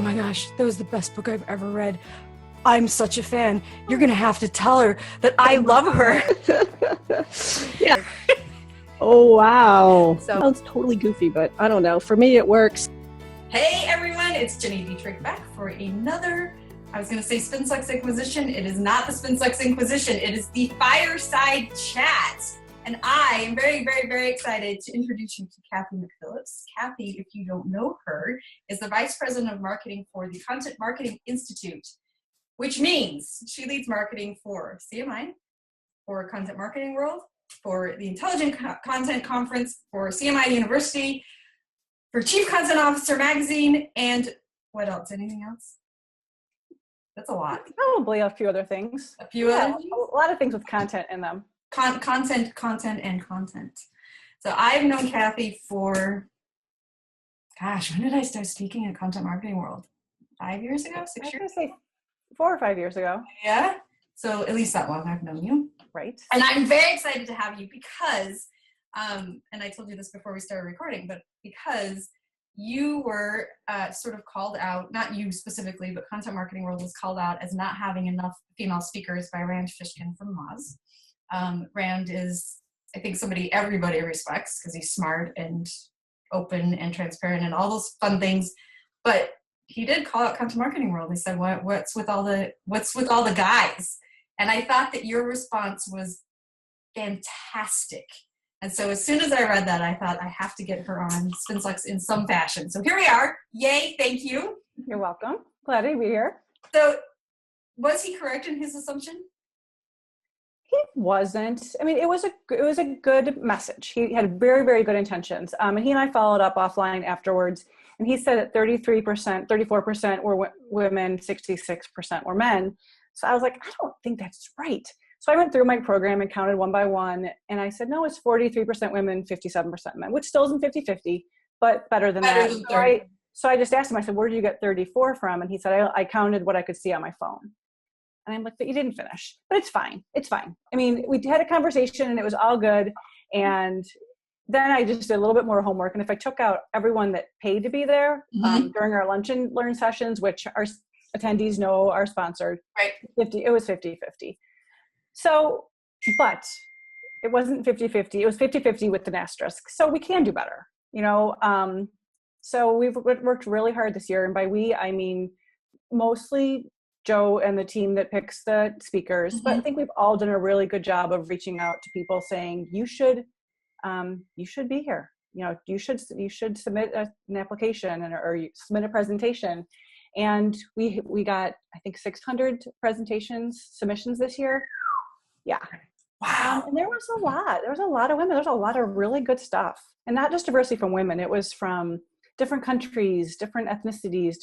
my gosh, that was the best book I've ever read. I'm such a fan. You're going to have to tell her that I love her. Yeah. Oh, wow. So, Sounds totally goofy, but I don't know. For me, it works. Hey everyone, it's Gini Dietrich back for another, I was going to say Spin Sucks Inquisition. It is not the Spin Sucks Inquisition. It is the Fireside Chat. And I am very, very, very excited to introduce you to Cathy McPhillips. Cathy, if you don't know her, is the Vice President of Marketing for the Content Marketing Institute, which means she leads marketing for CMI, for Content Marketing World, for the Intelligent Content Conference, for CMI University, for Chief Content Officer Magazine, and what else? Anything else? That's a lot. Probably a few other things. A few other things? A lot of things with content in them. Content. So I've known Cathy for, gosh, when did I start speaking at Content Marketing World? 5 years ago? 6 years? I was going to say 4 or 5 years ago. Yeah? So at least that long I've known you. Right. And I'm very excited to have you because, and I told you this before we started recording, but because you were sort of called out, not you specifically, but Content Marketing World was called out as not having enough female speakers by Rand Fishkin from Moz. Rand is, I think, somebody everybody respects because he's smart and open and transparent and all those fun things. But he did call out Content Marketing World. He said, "What's with all the guys?" And I thought that your response was fantastic. And so as soon as I read that, I thought I have to get her on Spin Sucks in some fashion. So here we are. Yay! Thank you. You're welcome. Glad to be here. So was he correct in his assumption? He wasn't. I mean, it was a good message. He had very, very good intentions. And he and I followed up offline afterwards. And he said that 34% were women, 66% were men. So I was like, I don't think that's right. So I went through my program and counted one by one. And I said, no, it's 43% women, 57% men, which still isn't 50-50, but better than that. So I just asked him, I said, where do you get 34 from? And he said, I counted what I could see on my phone. And I'm like, but you didn't finish. But it's fine. It's fine. I mean, we had a conversation and it was all good. And then I just did a little bit more homework. And if I took out everyone that paid to be there during our lunch and learn sessions, which our attendees know are sponsored, right? It was 50-50. So, but it wasn't 50-50. It was 50-50 with an asterisk. So we can do better, you know? So we've worked really hard this year. And by we, I mean, mostly Joe and the team that picks the speakers, but I think we've all done a really good job of reaching out to people saying, you should be here. You know, you should submit an application or you submit a presentation. And we got, I think, 600 submissions this year. Yeah. Wow. And there was a lot of women. There's a lot of really good stuff, and not just diversity from women. It was from different countries, different ethnicities,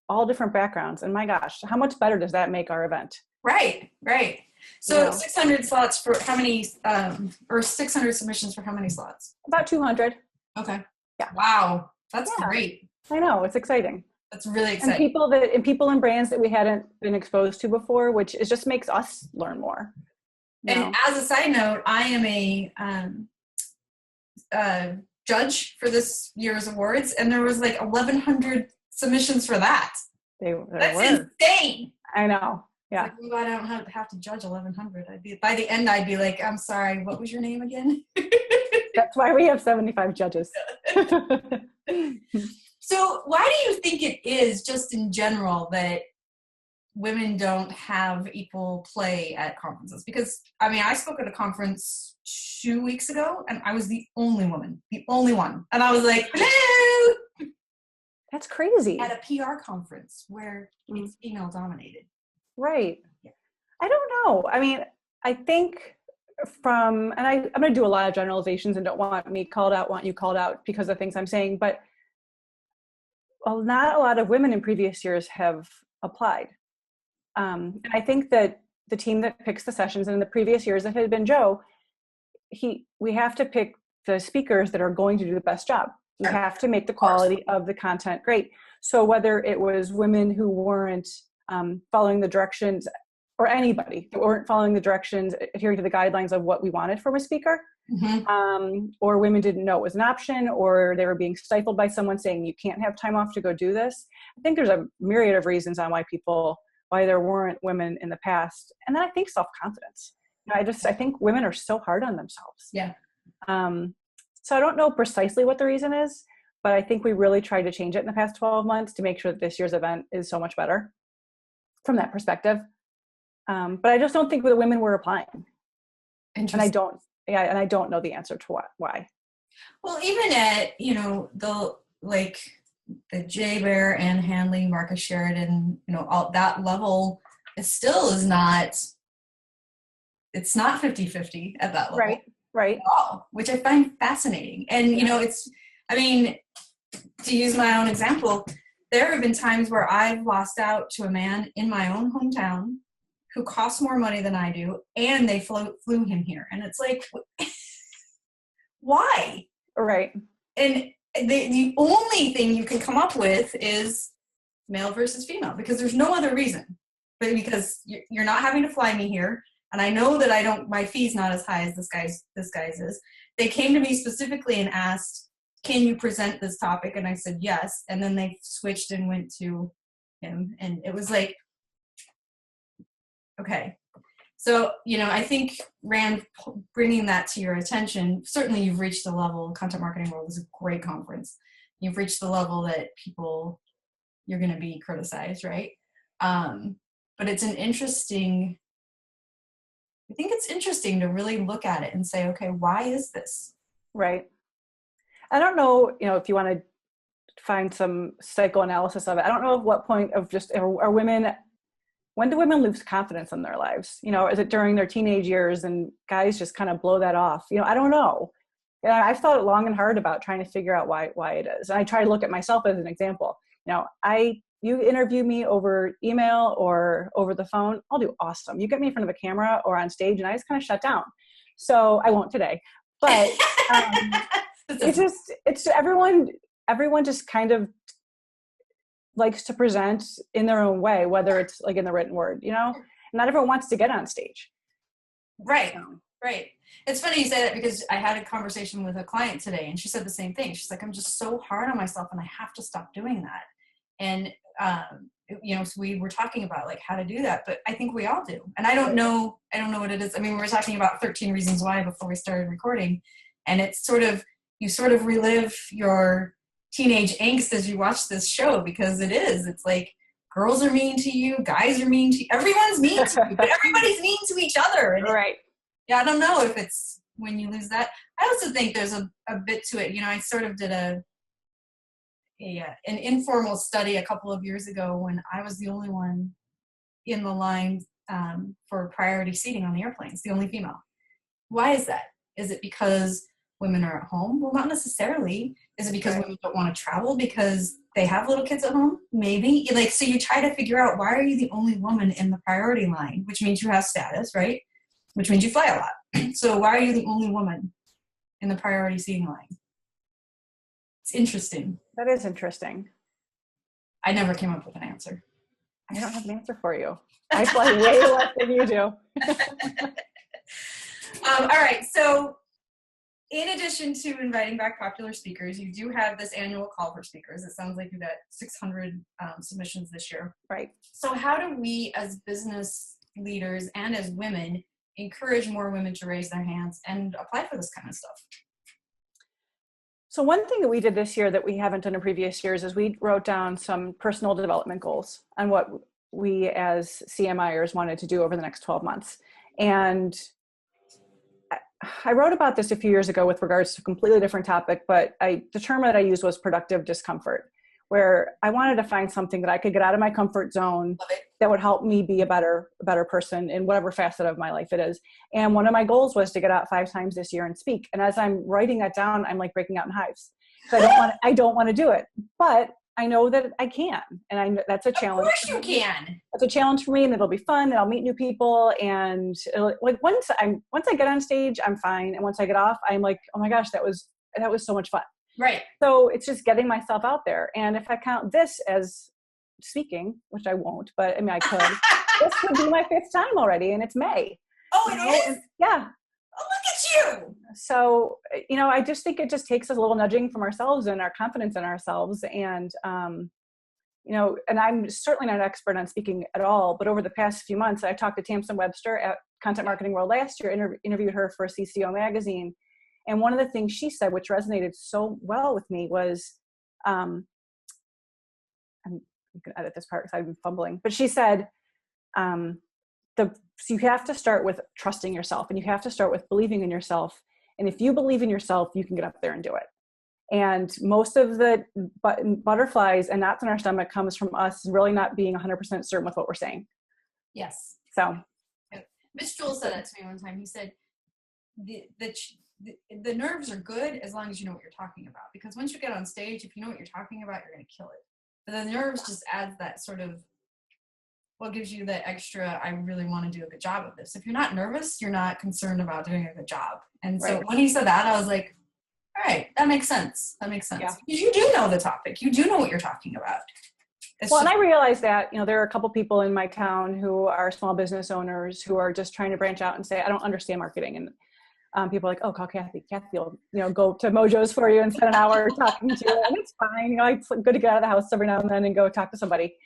all different backgrounds. And my gosh, how much better does that make our event? Right. So Yeah. 600 slots for how many, or 600 submissions for how many slots? About 200. Okay. Yeah. Wow. That's great. I know, it's exciting. That's really exciting. And people and brands that we hadn't been exposed to before, which is just makes us learn more. And as a side note, I am a judge for this year's awards, and there was like 1,100 submissions for that. That's insane. I know. Yeah. Like, well, I don't have to judge 1,100. By the end, I'd be like, I'm sorry, what was your name again? That's why we have 75 judges. So why do you think it is, just in general, that women don't have equal play at conferences? Because, I mean, I spoke at a conference 2 weeks ago, and I was the only woman, the only one. And I was like, hello! That's crazy. At a PR conference where it's female-dominated. Right. Yeah. I don't know. I mean, I think and I'm going to do a lot of generalizations and don't want you called out because of things I'm saying, but not a lot of women in previous years have applied. I think that the team that picks the sessions, and in the previous years it had been Joe, we have to pick the speakers that are going to do the best job. We have to make the quality of the content great. So whether it was women who weren't following the directions or anybody that weren't following the directions, adhering to the guidelines of what we wanted from a speaker. Or women didn't know it was an option, or they were being stifled by someone saying you can't have time off to go do this. I think there's a myriad of reasons on why there weren't women in the past. And then I think self-confidence. I think women are so hard on themselves. Yeah. So I don't know precisely what the reason is, but I think we really tried to change it in the past 12 months to make sure that this year's event is so much better from that perspective. But I just don't think the women were applying. And I don't know the answer to why. Well, even at, the Jay Bear, Ann Handley, Marcus Sheridan, all that level, it still is not, it's not 50-50 at that level. Right. At all, which I find fascinating. And, to use my own example, there have been times where I've lost out to a man in my own hometown who costs more money than I do, and they flew him here. And it's like, why? Right. And the only thing you can come up with is male versus female, because there's no other reason. But because you're not having to fly me here, and I know that my fee's not as high as this guy's is. They came to me specifically and asked, can you present this topic? And I said, yes. And then they switched and went to him. And it was like, okay. So, I think, Rand, bringing that to your attention, certainly you've reached the level, Content Marketing World is a great conference. You've reached the level that you're going to be criticized, right? But it's I think it's interesting to really look at it and say, okay, why is this? Right. I don't know, if you want to find some psychoanalysis of it, I don't know at what point of when do women lose confidence in their lives? Is it during their teenage years and guys just kind of blow that off? I don't know. I've thought long and hard about trying to figure out why it is. And I try to look at myself as an example. You interview me over email or over the phone, I'll do awesome. You get me in front of a camera or on stage and I just kind of shut down. So I won't today, but it's everyone just kind of likes to present in their own way, whether it's like in the written word, not everyone wants to get on stage. Right. Right. It's funny you say that, because I had a conversation with a client today and she said the same thing. She's like, I'm just so hard on myself and I have to stop doing that. And, so we were talking about like how to do that, but I think we all do. And I don't know what it is. I mean, we were talking about 13 Reasons Why before we started recording, and it's you sort of relive your teenage angst as you watch this show, because it's like girls are mean to you, guys are mean to you, everyone's mean to you, but everybody's mean to each other. And right. I don't know if it's when you lose that. I also think there's a bit to it. I sort of did an informal study a couple of years ago when I was the only one in the line for priority seating on the airplanes, the only female. Why is that? Is it because women are at home? Well, not necessarily. Is it because women don't want to travel because they have little kids at home? Maybe. So you try to figure out, why are you the only woman in the priority line, which means you have status, right? Which means you fly a lot. So why are you the only woman in the priority seating line? It's interesting. That is interesting. I never came up with an answer. I don't have an answer for you. I fly way less than you do. All right. So in addition to inviting back popular speakers, you do have this annual call for speakers. It sounds like you've got 600 submissions this year. Right. So how do we as business leaders and as women encourage more women to raise their hands and apply for this kind of stuff? So one thing that we did this year that we haven't done in previous years is we wrote down some personal development goals on what we as CMIers wanted to do over the next 12 months. And I wrote about this a few years ago with regards to a completely different topic, but the term that I used was productive discomfort, where I wanted to find something that I could get out of my comfort zone that would help me be a better person in whatever facet of my life it is. And one of my goals was to get out 5 times this year and speak. And as I'm writing that down, I'm like breaking out in hives. So I don't want to do it, but I know that I can. And that's a challenge. Of course you can. That's a challenge for me, and it'll be fun, and I'll meet new people. And once I get on stage, I'm fine. And once I get off, I'm like, oh my gosh, that was so much fun. Right. So it's just getting myself out there. And if I count this as speaking, which I won't, but I mean, I could. this would be my 5th time already, and it's May. Oh, it is? Yeah. Oh, look at you. So, I just think it just takes us a little nudging from ourselves and our confidence in ourselves. And, and I'm certainly not an expert on speaking at all, but over the past few months, I talked to Tamsin Webster at Content Marketing World last year, interviewed her for CCO magazine. And one of the things she said, which resonated so well with me, was, I'm going to edit this part because I've been fumbling, but she said, so you have to start with trusting yourself, and you have to start with believing in yourself. And if you believe in yourself, you can get up there and do it. And most of the butterflies and knots in our stomach comes from us really not being 100% certain with what we're saying. Yes. So Mitch Joel said that to me one time. He said, the nerves are good as long as you know what you're talking about. Because once you get on stage, if you know what you're talking about, you're going to kill it. But the nerves just adds that sort of, what gives you the extra, I really want to do a good job of this. If you're not nervous, you're not concerned about doing a good job. And so when he said that, I was like, all right, that makes sense. That makes sense. Yeah. Because you do know the topic. You do know what you're talking about. And I realized that, there are a couple people in my town who are small business owners who are just trying to branch out and say, I don't understand marketing. And people are like, oh, call Cathy. Cathy will, go to Mojo's for you and spend an hour talking to you. And it's fine. It's good to get out of the house every now and then and go talk to somebody.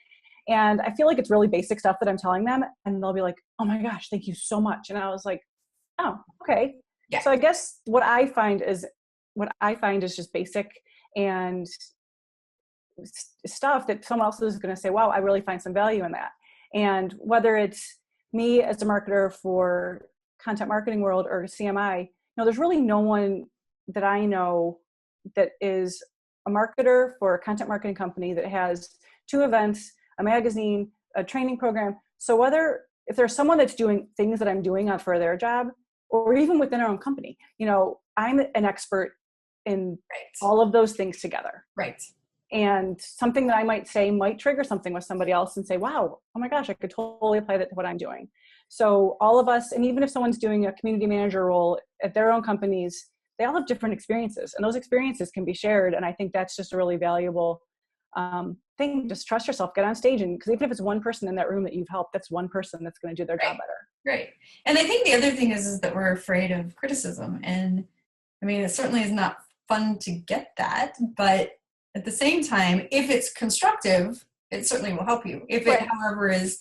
And I feel like it's really basic stuff that I'm telling them. And they'll be like, oh my gosh, thank you so much. And I was like, oh, okay. Yeah. So I guess what I find is just basic and stuff that someone else is going to say, wow, I really find some value in that. And whether it's me as a marketer for Content Marketing World or CMI, there's really no one that I know that is a marketer for a content marketing company that has 2 events, a magazine, a training program. So if there's someone that's doing things that I'm doing for their job, or even within our own company, I'm an expert in all of those things together. Right. And something that I might say might trigger something with somebody else and say, wow, oh my gosh, I could totally apply that to what I'm doing. So all of us, and even if someone's doing a community manager role at their own companies, they all have different experiences, and those experiences can be shared. And I think that's just a really valuable thing. Just trust yourself, get on stage. And because even if it's one person in that room that you've helped, that's one person that's going to do their job better. Right. And I think the other thing is that we're afraid of criticism. And I mean, it certainly is not fun to get that, but at the same time, if it's constructive, it certainly will help you. If it, however, is,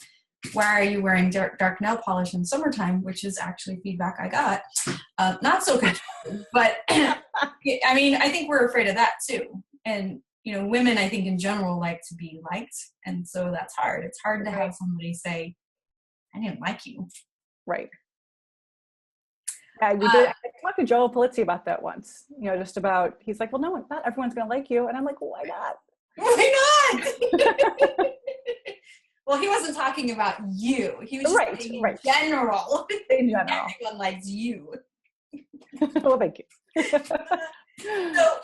why are you wearing dark nail polish in summertime, which is actually feedback I got, not so constructive, but I mean, I think we're afraid of that too. And, women, I think in general like to be liked. And so that's hard. It's hard to have somebody say, I didn't like you. Right. Yeah, I talked to Joel Polizzi about that once, just about, he's like, well, no, not everyone's going to like you. And I'm like, well, why not? Why not? Well, he wasn't talking about you. He was just saying in general. In general. Everyone likes you. Well, thank you. So,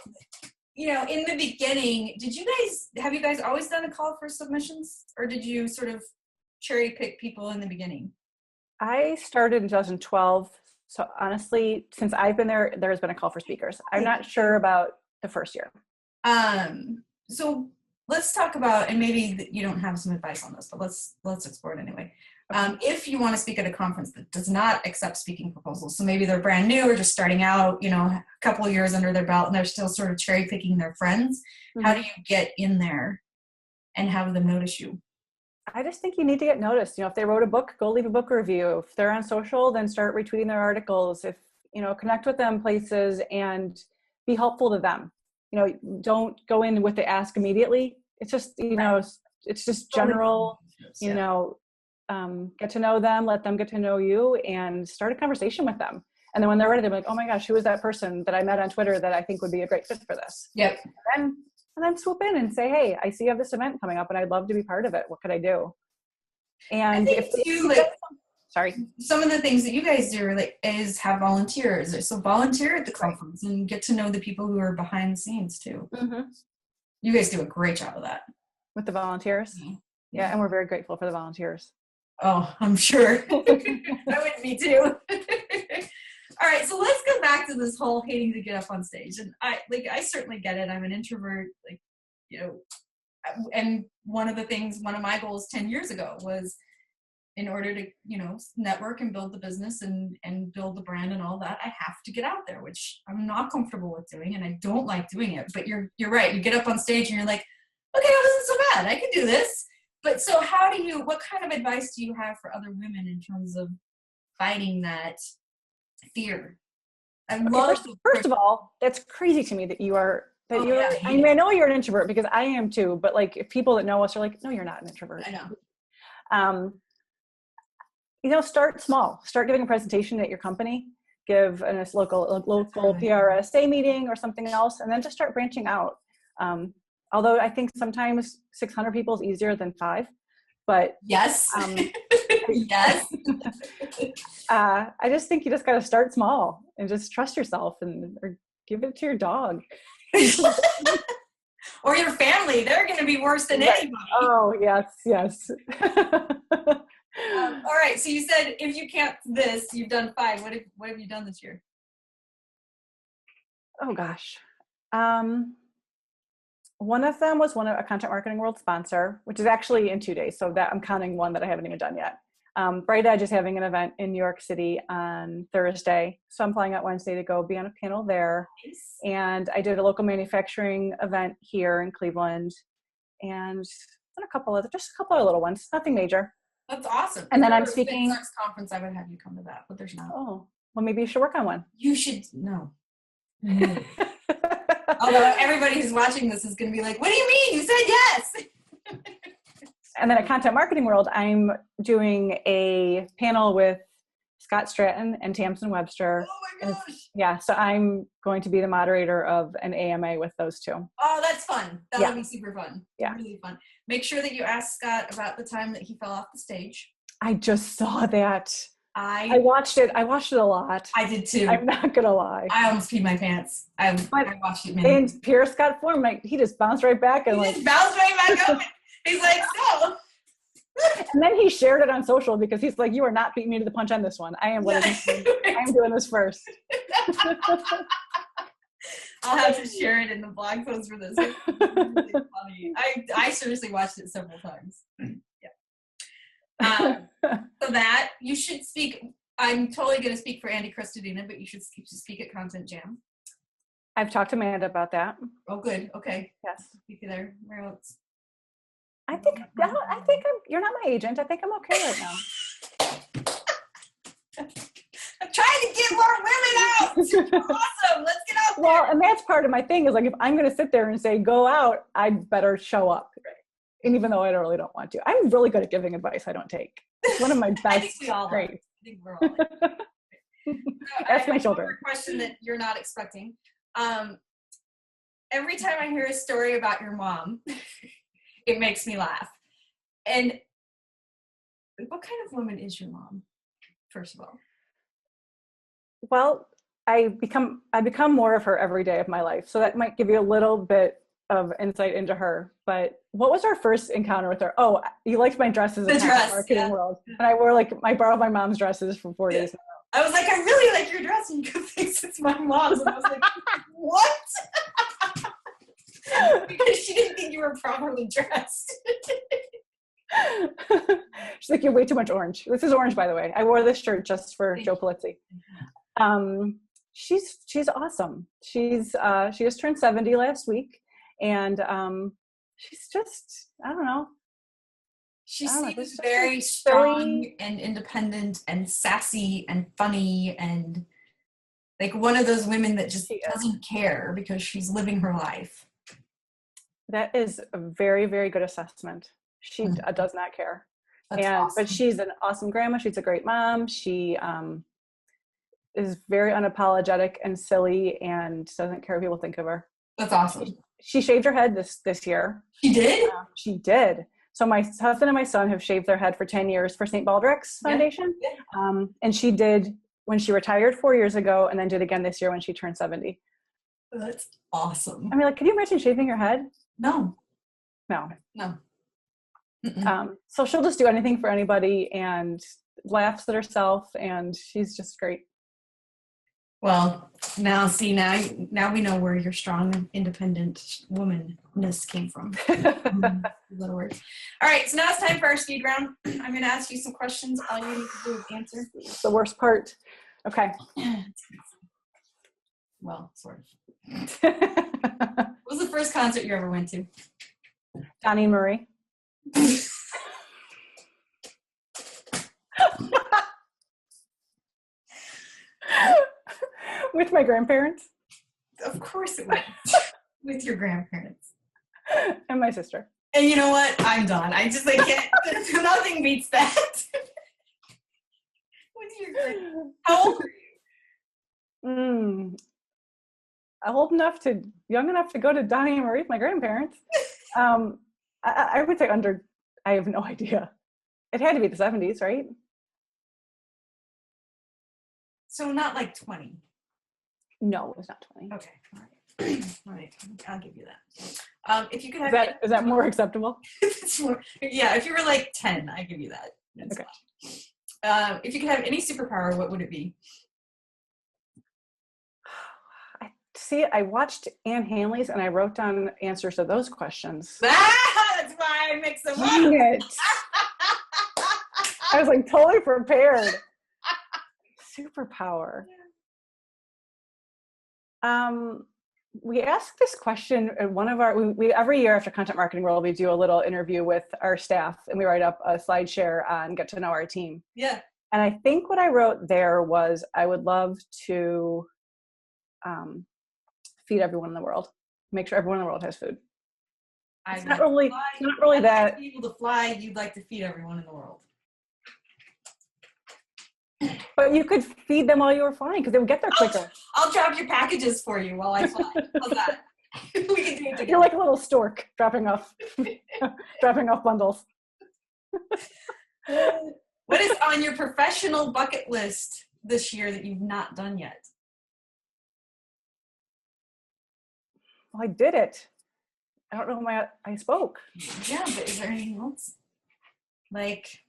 in the beginning, have you guys always done a call for submissions? Or did you sort of cherry pick people in the beginning? I started in 2012. So honestly, since I've been there, there has been a call for speakers. I'm not sure about the first year. So let's talk about, and maybe you don't have some advice on this, but let's explore it anyway. If you want to speak at a conference that does not accept speaking proposals, so maybe they're brand new or just starting out, a couple of years under their belt, and they're still sort of cherry picking their friends, how do you get in there and have them notice you? I just think you need to get noticed. If they wrote a book, go leave a book review. If they're on social, then start retweeting their articles. If, connect with them places and be helpful to them. Don't go in with the ask immediately. It's just, it's just general, get to know them, let them get to know you, and start a conversation with them. And then when they're ready, they're like, oh my gosh, who is that person that I met on Twitter that I think would be a great fit for this? Yep. And then swoop in and say, hey, I see you have this event coming up and I'd love to be part of it. What could I do? And some of the things that you guys do is have volunteers. So volunteer at the conference and get to know the people who are behind the scenes too. Mm-hmm. You guys do a great job of that. With the volunteers? Mm-hmm. Yeah, and we're very grateful for the volunteers. Oh, I'm sure. I would be too. All right, so let's go back to this whole hating to get up on stage. And I certainly get it. I'm an introvert, and one of my goals 10 years ago was, in order to, network and build the business and build the brand and all that, I have to get out there, which I'm not comfortable with doing, and I don't like doing it. But you're right. You get up on stage and you're like, okay, that wasn't so bad. I can do this. But so what kind of advice do you have for other women in terms of fighting that fear? First of all, that's crazy to me that you are. I mean, I know you're an introvert because I am too. But like, if people that know us are like, no, you're not an introvert. I know. Start small. Start giving a presentation at your company. Give a local PRSA meeting or something else, and then just start branching out. Although I think sometimes 600 people is easier than 5. But yes, yes. I just think you just got to start small and just trust yourself or give it to your dog. Or your family. They're going to be worse than anybody. Oh, yes. All right. So you said if you count this, you've done 5. What have you done this year? Oh, gosh. One of them was a Content Marketing World sponsor, which is actually in 2 days. So that I'm counting one that I haven't even done yet. Bright Edge is having an event in New York City on Thursday. So I'm flying out Wednesday to go be on a panel there. Nice. And I did a local manufacturing event here in Cleveland, and done a couple of little ones, nothing major. That's awesome. And then I'm speaking. Next conference, I would have you come to that, but there's not. Oh, well, maybe you should work on one. You should. No. Although everybody who's watching this is going to be like, what do you mean? You said yes. And then at Content Marketing World, I'm doing a panel with Scott Stratton and Tamsin Webster. Oh my gosh. Yeah, so I'm going to be the moderator of an AMA with those two. Oh, that's fun. That'll be super fun. Yeah. Really fun. Make sure that you ask Scott about the time that he fell off the stage. I just saw that. I watched it. I watched it a lot. I did too. I'm not going to lie. I almost peed my pants. I watched it. And Pierce got formed. Like, he just bounced right back. And just bounced right back up. He's like, so. And then he shared it on social because he's like, you are not beating me to the punch on this one. I am doing this first. I'll have to share it in the blog post for this. It's really funny. I seriously watched it several times. Yeah. So that you should speak. I'm totally going to speak for Andy Christadina, but you should speak at Content Jam. I've talked to Amanda about that. Oh, good. Okay. Yes. Speak there. Where else? I think you're not my agent. I think I'm okay right now. I'm trying to get more women out. Awesome. Let's get out there. Well, and that's part of my thing is like, if I'm going to sit there and say, go out, I'd better show up. And even though I really don't want to, I'm really good at giving advice I don't take. It's one of my best. I think we all are. I think we're all like That's my children. One more question that you're not expecting. Every time I hear a story about your mom, it makes me laugh. And what kind of woman is your mom, first of all? Well, I become more of her every day of my life. So that might give you a little bit of insight into her. But what was our first encounter with her? Oh, you liked my dresses in the marketing world. And I borrowed my mom's dresses for 4 days. I was like, I really like your dress. And you go, thinks it's my mom's. And I was like, what? Because she didn't think you were properly dressed. She's like, you're way too much orange. This is orange, by the way. I wore this shirt just for Joe Polizzi. She's awesome. She just turned 70 last week. And she's just, I don't know. She seems very strong and independent and sassy and funny and like one of those women that just doesn't care because she's living her life. That is a very, very good assessment. She does not care. That's awesome. But she's an awesome grandma. She's a great mom. She is very unapologetic and silly and doesn't care what people think of her. That's awesome. She shaved her head this year. She did? She did. So my husband and my son have shaved their head for 10 years for St. Baldrick's Foundation. Yeah. And she did when she retired 4 years ago and then did again this year when she turned 70. That's awesome. I mean, like, can you imagine shaving your head? No. So she'll just do anything for anybody and laughs at herself, and she's just great. Well, now we know where your strong, independent womanness came from. Little words. All right, so now it's time for our speed round. I'm going to ask you some questions. All you need to do is answer. It's the worst part. Okay. Well, sort of. What was the first concert you ever went to? Donnie and Marie. With my grandparents. Of course it was. With your grandparents. And my sister. And you know what? I'm done. I can't. Nothing beats that. With your grandparents. How old were you? Young enough to go to Donnie and Marie with my grandparents. I would say I have no idea. It had to be the 70s, right? So not like 20. No, it was not 20. Okay. All right. I'll give you that. If you could have Is that more acceptable? Yeah, if you were like 10, I give you that. That's okay. Fine. If you could have any superpower, what would it be? I watched Anne Hanley's and I wrote down answers to those questions. That's why I mixed them up. Dang it. I was like totally prepared. Superpower. We ask this question at one of we every year after Content Marketing World, we do a little interview with our staff and we write up a slide share on get to know our team. Yeah. And I think what I wrote there was I would love to feed everyone in the world, make sure everyone in the world has food. It's not really that. To be able to fly, you'd like to feed everyone in the world. But you could feed them while you were flying because they would get there quicker. I'll drop your packages for you while I fly. How's that? We can do it together. You're like a little stork dropping off bundles. What is on your professional bucket list this year that you've not done yet? Well, I did it. I don't know why I spoke. Yeah, but is there anything else? Like,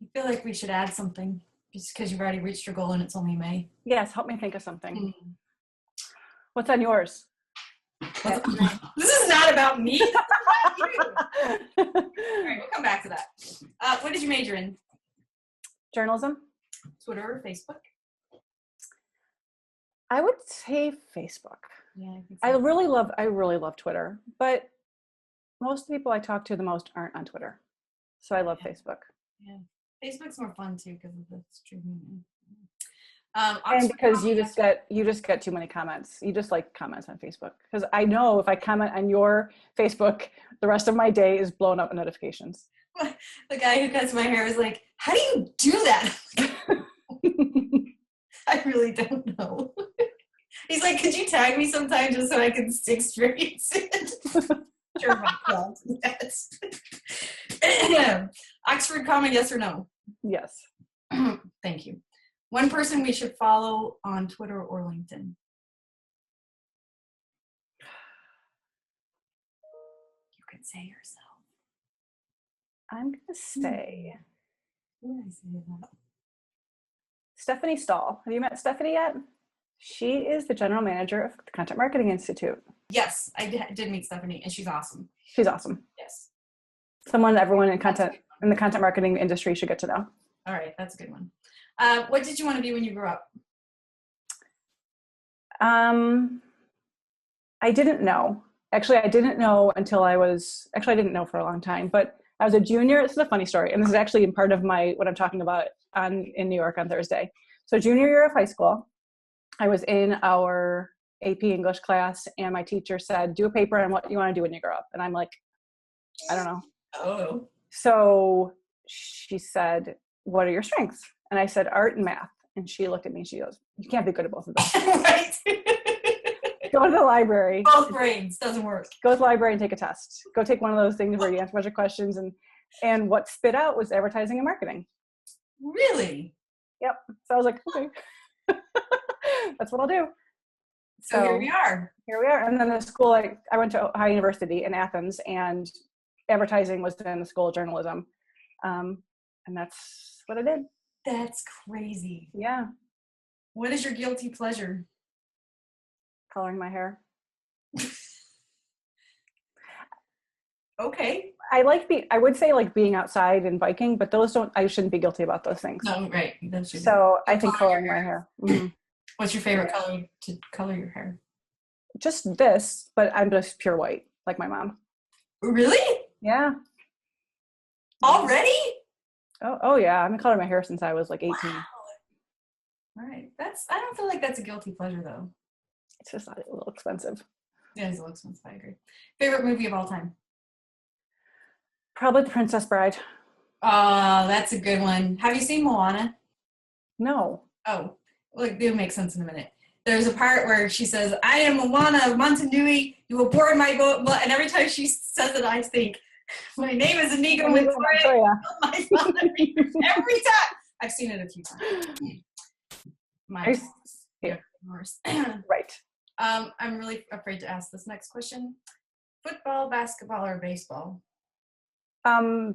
I feel like we should add something just because you've already reached your goal and it's only May. Yes, help me think of something. What's on yours? This is not about me. This is about you. All right, we'll come back to that. What did you major in? Journalism. Twitter or Facebook? I would say Facebook. Yeah, I think I so. really love Twitter, but most of the people I talk to the most aren't on Twitter. So I love Facebook. Yeah. Facebook's more fun too because of the streaming. And because you just get too many comments. You just like comments on Facebook. Because I know if I comment on your Facebook, the rest of my day is blown up with notifications. The guy who cuts my hair was like, "How do you do that?" I really don't know. He's like, "Could you tag me sometime just so I can experience it?" Sure, myself. Yes. Oxford comma, yes or no? Yes. Thank you. One person we should follow on Twitter or LinkedIn. You can say yourself. I'm going to say Who did I say that? Stephanie Stahl. Have you met Stephanie yet? She is the general manager of the Content Marketing Institute. Yes, I did meet Stephanie, and she's awesome. She's awesome. Yes. Someone everyone in the content marketing industry should get to know. All right, that's a good one. What did you want to be when you grew up? I didn't know. Actually, I didn't know until I didn't know for a long time, but I was a junior. This is a funny story. And this is actually in part of what I'm talking about in New York on Thursday. So junior year of high school, I was in our AP English class and my teacher said, do a paper on what you want to do when you grow up. And I'm like, I don't know. Oh. So she said, what are your strengths? And I said, art and math. And she looked at me and she goes, you can't be good at both of those. Right. Go to the library. Both brains doesn't work. Go to the library and take a test. Go take one of those things where you answer a bunch of questions. And what spit out was advertising and marketing. Really? Yep. So I was like, okay, that's what I'll do. So here we are. Here we are. And then the school, I went to Ohio University in Athens, and advertising was in the School of Journalism. And that's what I did. That's crazy. Yeah. What is your guilty pleasure? Coloring my hair. Okay. I would say like being outside and biking, but I shouldn't be guilty about those things. No, right. That should So be. I think coloring my hair. Mm-hmm. What's your favorite color to color your hair? Just this, but I'm just pure white, like my mom. Really? Yeah. Already? Oh yeah. I've been coloring my hair since I was like 18. Wow. All right. I don't feel like that's a guilty pleasure though. It's just a little expensive. Yeah, it's a little expensive. I agree. Favorite movie of all time? Probably The Princess Bride. Oh, that's a good one. Have you seen Moana? No. Oh, look, it'll make sense in a minute. There's a part where she says, "I am Moana of Montanui. You will board my boat." And every time she says it, I think, "My name is Inigo Montoya." Every time. I've seen it a few times. My Yeah. remorse. Right. I'm really afraid to ask this next question. Football, basketball, or baseball?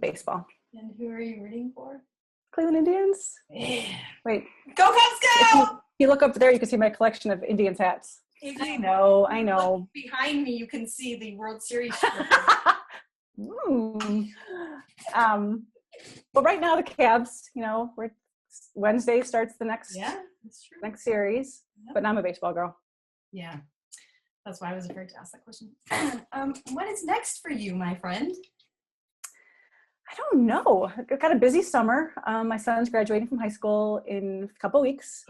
Baseball. And who are you rooting for? Cleveland Indians. Yeah. Wait. Go Cubs, go! If you look up there, you can see my collection of Indians hats. I know. Look behind me, you can see the World Series. Well, right now the Cavs, Wednesday starts the next that's true. next series, but now I'm a baseball girl. Yeah, that's why I was afraid to ask that question. What is next for you, my friend? I don't know. I've got a busy summer. My son's graduating from high school in a couple weeks,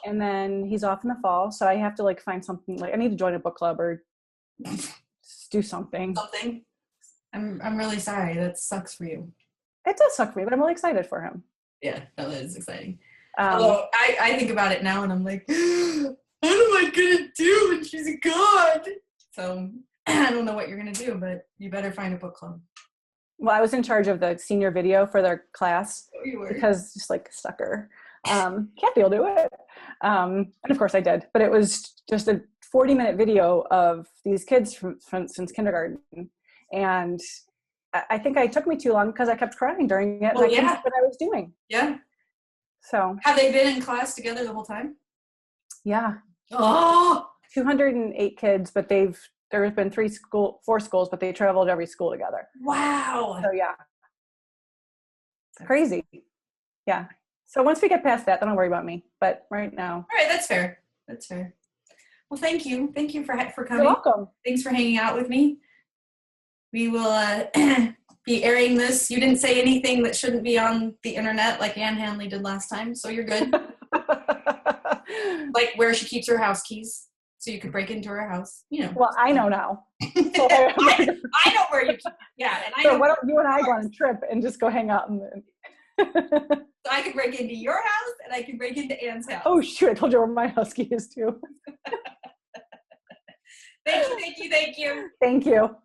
and then he's off in the fall. So I have to find something. I need to join a book club or do something. I'm really sorry. That sucks for you. It does suck for me, but I'm really excited for him. Yeah, that is exciting. Although I think about it now and I'm like, what am I gonna do when she's gone? So I don't know what you're gonna do, but you better find a book club. Well, I was in charge of the senior video for their class because just sucker. Kathy will do it. And of course I did, but it was just a 40-minute video of these kids from since kindergarten. And I think it took me too long because I kept crying during it. And I couldn't see what I was doing. Yeah. So. Have they been in class together the whole time? Yeah. Oh! 208 kids, but there have been 4 schools, but they traveled every school together. Wow. So yeah. Crazy. Yeah. So once we get past that, then don't worry about me. But right now. All right, that's fair. That's fair. Well, thank you. Thank you for coming. You're welcome. Thanks for hanging out with me. We will be airing this. You didn't say anything that shouldn't be on the internet like Anne Hanley did last time, so you're good. Like where she keeps her house keys, so you could break into her house. Well, I know now. So I know where you keep. Yeah, and so why don't you and I go on a trip and just go hang out So I could break into your house and I can break into Anne's house. Oh shoot! I told you where my house key is too. Thank you. Thank you.